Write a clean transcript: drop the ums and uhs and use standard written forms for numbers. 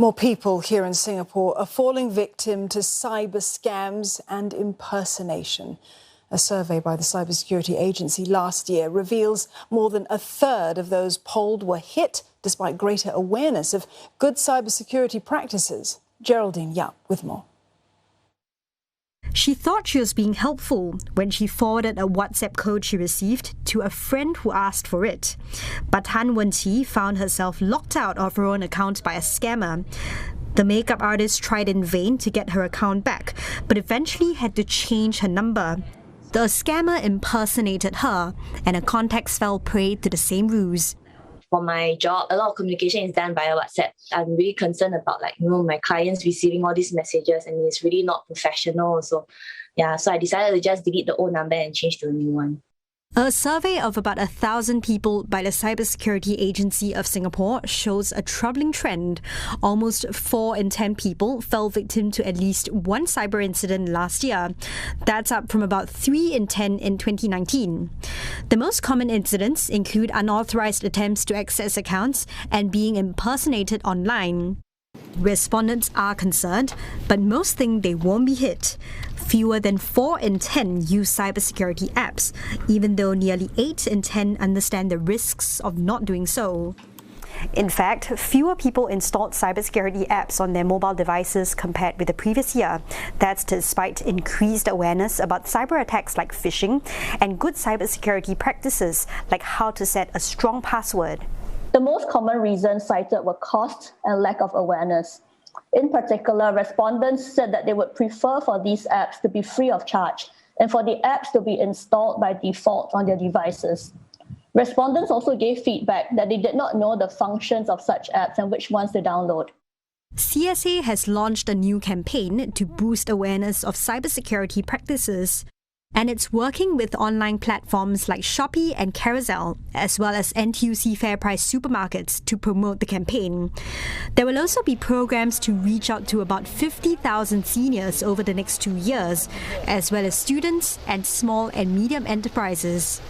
More people here in Singapore are falling victim to cyber scams and impersonation. A survey by the Cybersecurity Agency last year reveals more than a third of those polled were hit despite greater awareness of good cybersecurity practices. Geraldine Yap with more. She thought she was being helpful when she forwarded a WhatsApp code she received to a friend who asked for it. But Tan Wen-Chi found herself locked out of her own account by a scammer. The makeup artist tried in vain to get her account back, but eventually had to change her number. The scammer impersonated her, and her contacts fell prey to the same ruse. For my job, a lot of communication is done via WhatsApp. I'm really concerned about my clients receiving all these messages, and it's really not professional. So I decided to just delete the old number and change to a new one. A survey of about 1,000 people by the Cybersecurity Agency of Singapore shows a troubling trend. Almost 4 in 10 people fell victim to at least one cyber incident last year. That's up from about 3 in 10 in 2019. The most common incidents include unauthorized attempts to access accounts and being impersonated online. Respondents are concerned, but most think they won't be hit. Fewer than 4 in 10 use cybersecurity apps, even though nearly 8 in 10 understand the risks of not doing so. In fact, fewer people installed cybersecurity apps on their mobile devices compared with the previous year. That's despite increased awareness about cyber attacks like phishing and good cybersecurity practices like how to set a strong password. The most common reasons cited were cost and lack of awareness. In particular, respondents said that they would prefer for these apps to be free of charge and for the apps to be installed by default on their devices. Respondents also gave feedback that they did not know the functions of such apps and which ones to download. CSA has launched a new campaign to boost awareness of cybersecurity practices. And it's working with online platforms like Shopee and Carousell, as well as NTUC FairPrice supermarkets to promote the campaign. There will also be programs to reach out to about 50,000 seniors over the next 2 years, as well as students and small and medium enterprises.